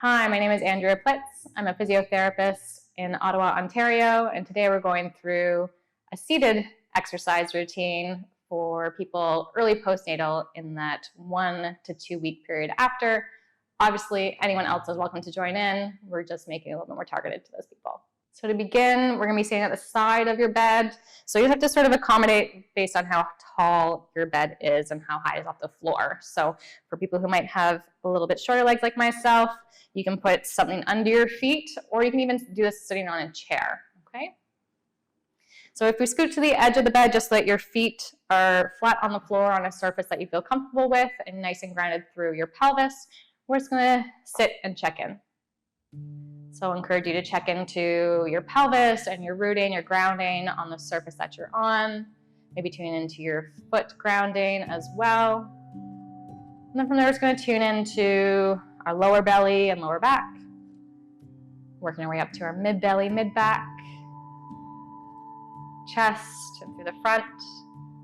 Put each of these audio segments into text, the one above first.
Hi, my name is Andrea Plitz. I'm a physiotherapist in Ottawa, Ontario, and today we're going through a seated exercise routine for people early postnatal in that 1 to 2 week period after. Obviously, anyone else is welcome to join in. We're just making it a little bit more targeted to those people. So to begin, we're going to be sitting at the side of your bed. So you have to sort of accommodate based on how tall your bed is and how high it is off the floor. So for people who might have a little bit shorter legs like myself, you can put something under your feet, or you can even do this sitting on a chair, okay? So if we scoot to the edge of the bed, just so that your feet are flat on the floor on a surface that you feel comfortable with and nice and grounded through your pelvis, we're just gonna sit and check in. So I encourage you to check into your pelvis and your rooting, your grounding on the surface that you're on. Maybe tune into your foot grounding as well. And then from there, we're just gonna tune into our lower belly and lower back. Working our way up to our mid belly, mid back, chest and through the front,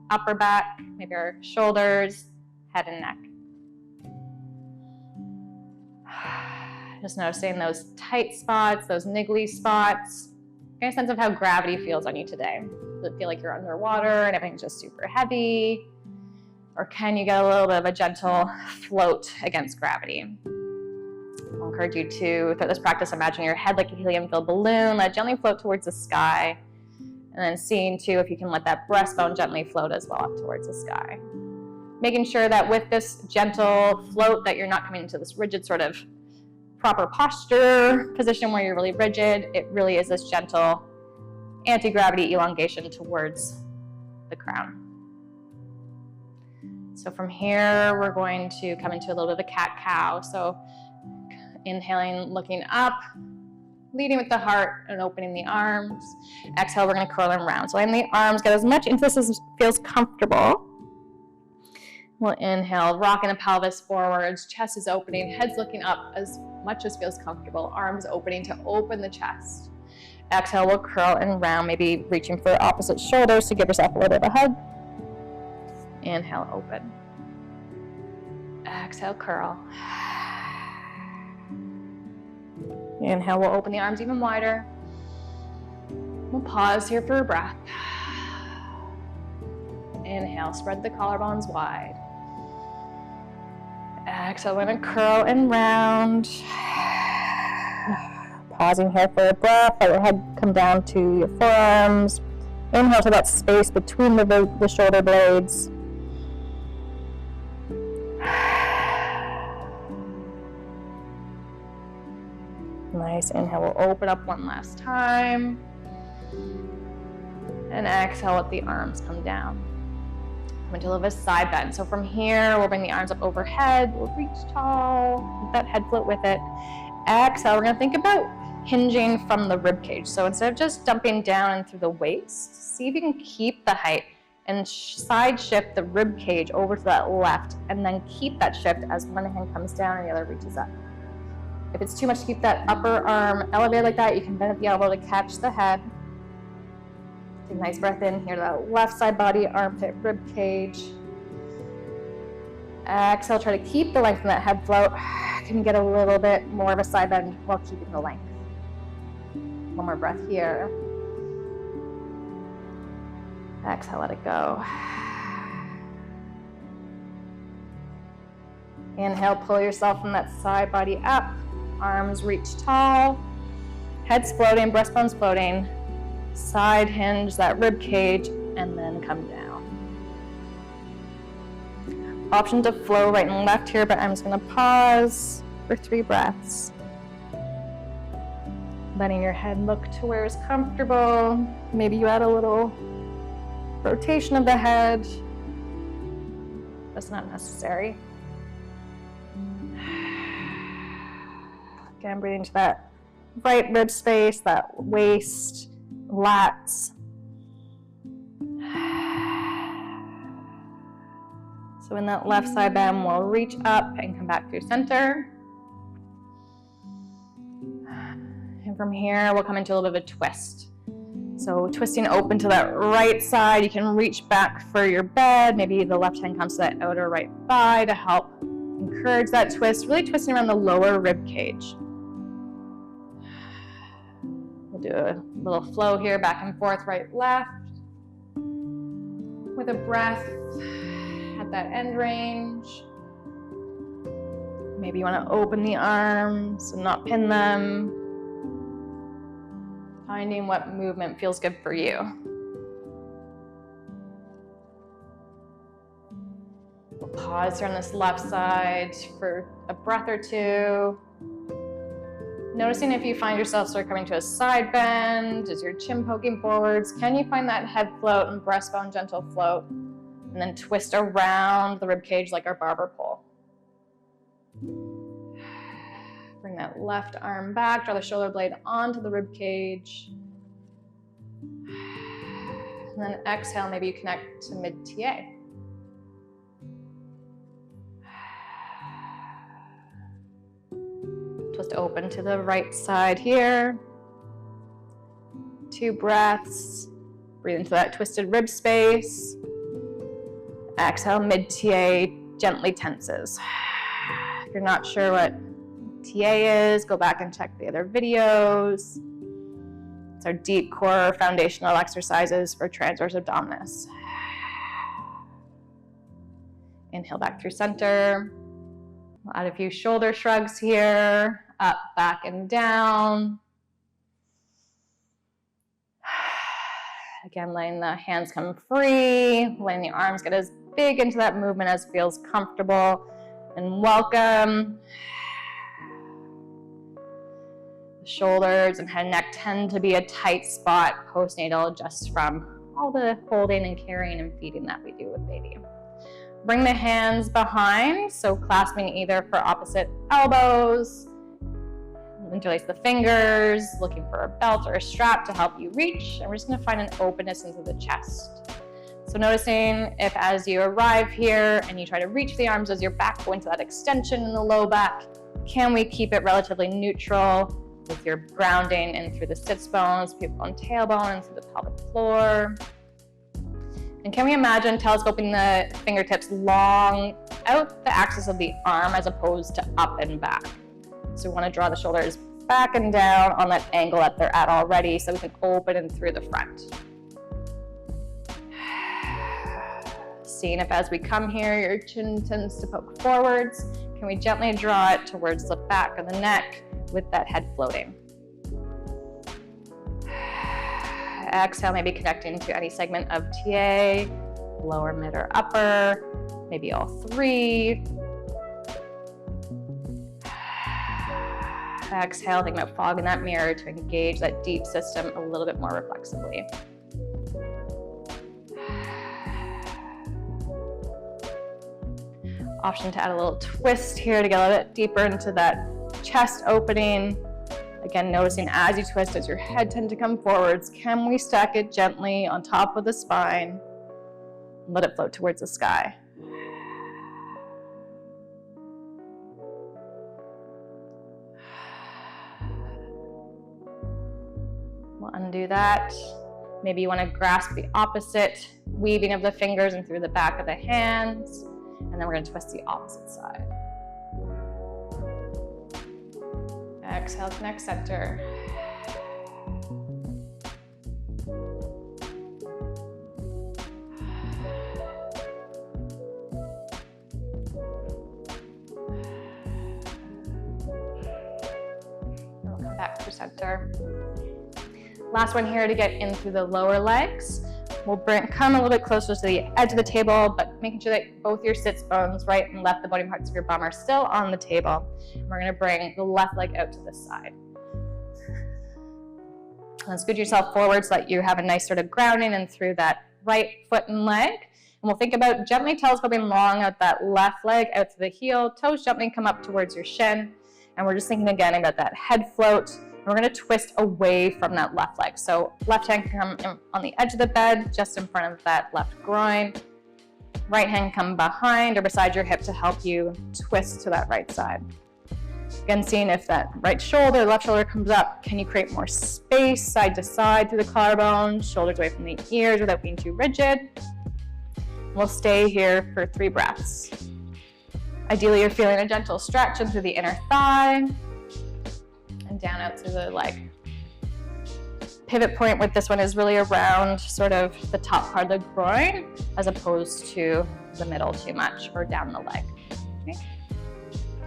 upper back, maybe our shoulders, head and neck. Just noticing those tight spots, those niggly spots. Get a sense of how gravity feels on you today. Does it feel like you're underwater and everything's just super heavy? Or can you get a little bit of a gentle float against gravity? I'll encourage you to, throughout this practice, imagine your head like a helium-filled balloon. Let it gently float towards the sky. And then seeing, too, if you can let that breastbone gently float as well up towards the sky. Making sure that with this gentle float that you're not coming into this rigid sort of proper posture position where you're really rigid. It really is this gentle anti-gravity elongation towards the crown. So from here, we're going to come into a little bit of a cat-cow. So inhaling, looking up, leading with the heart and opening the arms. Exhale, we're going to curl them around. So letting the arms get as much into this as feels comfortable. We'll inhale, rocking the pelvis forwards, chest is opening, head's looking up as much as feels comfortable, arms opening to open the chest. Exhale, we'll curl and round, maybe reaching for opposite shoulders to give yourself a little bit of a hug. Inhale, open. Exhale, curl. Inhale, we'll open the arms even wider. We'll pause here for a breath. Inhale, spread the collarbones wide. Exhale, we're going to curl and round. Pausing here for a breath. Let your head come down to your forearms. Inhale to that space between the shoulder blades. Nice. Inhale, we'll open up one last time. And exhale, let the arms come down. Come into a little bit of side bend. So from here, we'll bring the arms up overhead. We'll reach tall. Let that head float with it. Exhale, we're going to think about hinging from the rib cage. So instead of just dumping down and through the waist, see if you can keep the height and side shift the rib cage over to that left, and then keep that shift as one hand comes down and the other reaches up. If it's too much to keep that upper arm elevated like that, you can bend at the elbow to catch the head. Take a nice breath in here to that left side body, armpit, rib cage. Exhale, try to keep the length in that head float. Can get a little bit more of a side bend while keeping the length. One more breath here. Exhale, let it go. Inhale, pull yourself from that side body up. Arms reach tall. Head's floating, breastbone's floating. Side hinge that rib cage and then come down. Option to flow right and left here, but I'm just going to pause for 3 breaths. Letting your head look to where is comfortable. Maybe you add a little rotation of the head. That's not necessary. Again, breathing to that right rib space, that waist, lats. So in that left side bend, we'll reach up and come back through center. And from here, we'll come into a little bit of a twist. So twisting open to that right side, you can reach back for your bed. Maybe the left hand comes to that outer right thigh to help encourage that twist, really twisting around the lower rib cage. do a little flow here, back and forth, right, left. With a breath at that end range. Maybe you want to open the arms and not pin them. Finding what movement feels good for you. We'll pause here on this left side for a breath or two. Noticing if you find yourself sort of coming to a side bend, is your chin poking forwards? Can you find that head float and breastbone gentle float? And then twist around the rib cage like our barber pole. Bring that left arm back, draw the shoulder blade onto the rib cage. And then exhale, maybe you connect to mid-TA. Twist open to the right side here. 2 breaths. Breathe into that twisted rib space. Exhale, mid-TA gently tenses. If you're not sure what TA is, go back and check the other videos. It's our deep core foundational exercises for transverse abdominis. Inhale back through center. We'll add a few shoulder shrugs here. Up, back, and down. Again, letting the hands come free, letting the arms get as big into that movement as feels comfortable and welcome. The shoulders and head and neck tend to be a tight spot postnatal just from all the holding and carrying and feeding that we do with baby. Bring the hands behind, so clasping either for opposite elbows. Interlace the fingers, looking for a belt or a strap to help you reach. And we're just going to find an openness into the chest. So noticing if as you arrive here and you try to reach the arms as your back go into that extension in the low back, can we keep it relatively neutral with your grounding in through the sits bones, pubic bone, tailbone, and through the pelvic floor. And can we imagine telescoping the fingertips long out the axis of the arm as opposed to up and back? So we want to draw the shoulders back and down on that angle that they're at already so we can open in through the front. Seeing if as we come here, your chin tends to poke forwards, can we gently draw it towards the back of the neck with that head floating? Exhale, maybe connecting to any segment of TA, lower, mid, or upper, maybe all 3. Exhale, think about fogging that mirror to engage that deep system a little bit more reflexively. Option to add a little twist here to get a little bit deeper into that chest opening. Again, noticing as you twist, does your head tend to come forwards? Can we stack it gently on top of the spine? Let it float towards the sky. We'll undo that. Maybe you want to grasp the opposite weaving of the fingers and through the back of the hands. And then we're going to twist the opposite side. Exhale, connect center. We'll come back to center. Last one here to get in through the lower legs. We'll come a little bit closer to the edge of the table, but making sure that both your sits bones, right and left, the bony parts of your bum are still on the table. And we're going to bring the left leg out to the side. And scoot yourself forward so that you have a nice sort of grounding in through that right foot and leg. And we'll think about gently telescoping long out that left leg out to the heel, toes gently come up towards your shin. And we're just thinking again about that head float. We're going to twist away from that left leg. So left hand can come in on the edge of the bed, just in front of that left groin. Right hand come behind or beside your hip to help you twist to that right side. Again, seeing if that right shoulder, left shoulder comes up, can you create more space side to side through the collarbone, shoulders away from the ears without being too rigid. We'll stay here for 3 breaths. Ideally, you're feeling a gentle stretch into the inner thigh. And down out through the leg. pivot point with this one is really around sort of the top part of the groin as opposed to the middle too much or down the leg. Okay.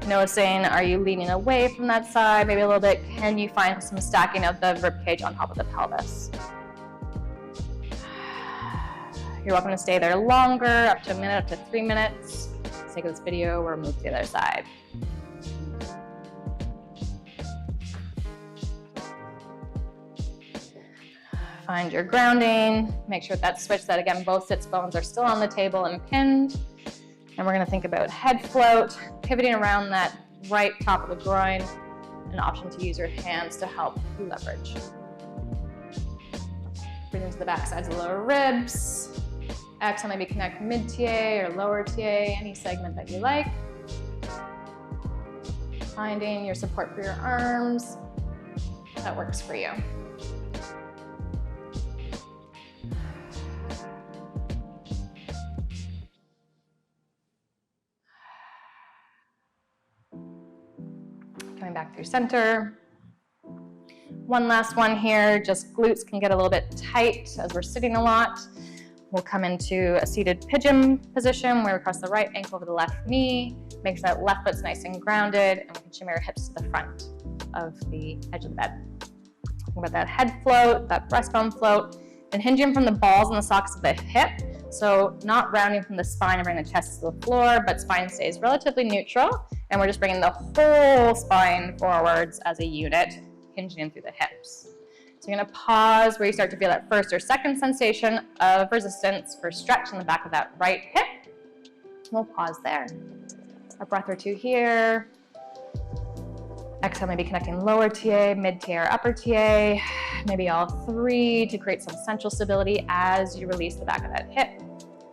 Noticing, are you leaning away from that side? Maybe a little bit. Can you find some stacking of the rib cage on top of the pelvis? You're welcome to stay there longer, up to a minute, up to 3 minutes. For the sake of this video, we'll move to the other side. Find your grounding. Make sure that switch, that again, both sits bones are still on the table and pinned. And we're going to think about head float, pivoting around that right top of the groin, an option to use your hands to help you leverage. Breathe into the back sides of the lower ribs. Exhale, maybe connect mid-TA or lower TA, any segment that you like. Finding your support for your arms that works for you. Coming back through center. One last one here, just glutes can get a little bit tight as we're sitting a lot. We'll come into a seated pigeon position where we cross the right ankle over the left knee, make sure that left foot's nice and grounded, and we can shimmy our hips to the front of the edge of the bed. Think about that head float, that breastbone float, and hinging from the balls and the sockets of the hip. So not rounding from the spine and bringing the chest to the floor, but spine stays relatively neutral, and we're just bringing the whole spine forwards as a unit, hinging in through the hips. So you're gonna pause where you start to feel that first or second sensation of resistance for stretch in the back of that right hip. We'll pause there. A breath or two here. Exhale, maybe connecting lower TA, mid TA, or upper TA. Maybe all three to create some central stability as you release the back of that hip.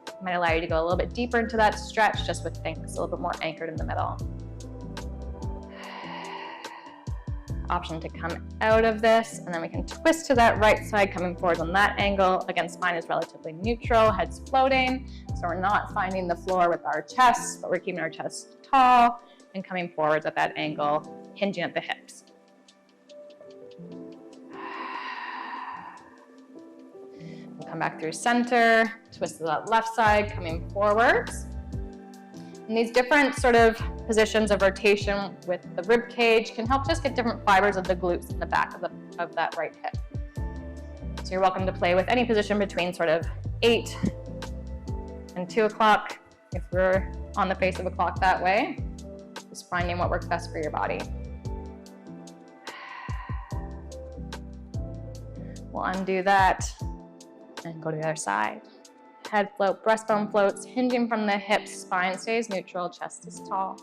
It might allow you to go a little bit deeper into that stretch just with things a little bit more anchored in the middle. Option to come out of this, and then we can twist to that right side, coming forward on that angle. Again, spine is relatively neutral, head's floating, so we're not finding the floor with our chest, but we're keeping our chest tall and coming forwards at that angle, hinging at the hips. We'll come back through center, twist to that left side, coming forwards. And these different sort of positions of rotation with the rib cage can help just get different fibers of the glutes in the back of that right hip. So you're welcome to play with any position between sort of 8 and 2 o'clock if we're on the face of a clock that way. Just finding what works best for your body. We'll undo that and go to the other side. Head float, breastbone floats, hinging from the hips, spine stays neutral, chest is tall.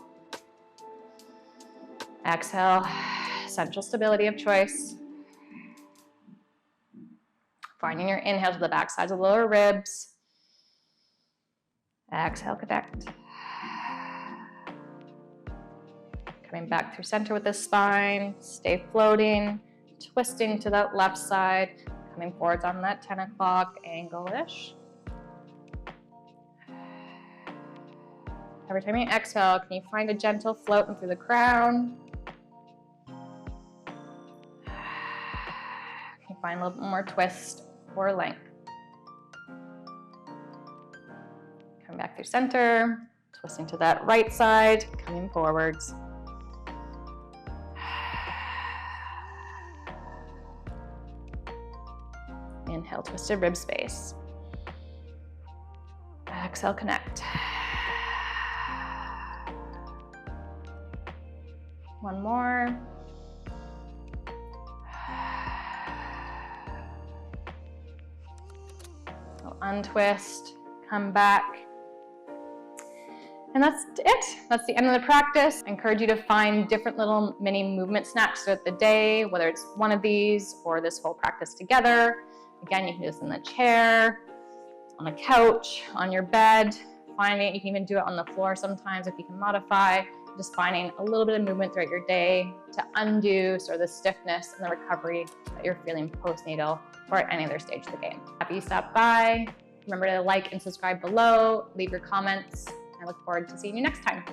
Exhale, central stability of choice. Finding your inhale to the back sides of the lower ribs. Exhale, connect. Coming back through center with the spine, stay floating, twisting to that left side, coming forwards on that 10 o'clock angle-ish. Every time you exhale, can you find a gentle float in through the crown? Can you find a little bit more twist or length? Come back through center, twisting to that right side, coming forwards. Inhale, twisted rib space. Exhale, connect. One more. So untwist, come back. And that's it. That's the end of the practice. I encourage you to find different little mini movement snacks throughout the day, whether it's one of these or this whole practice together. Again, you can do this in the chair, on a couch, on your bed. Finding, you can even do it on the floor sometimes if you can modify. Just finding a little bit of movement throughout your day to undo sort of the stiffness and the recovery that you're feeling postnatal or at any other stage of the game. Happy you stopped by. Remember to like and subscribe below, leave your comments. I look forward to seeing you next time.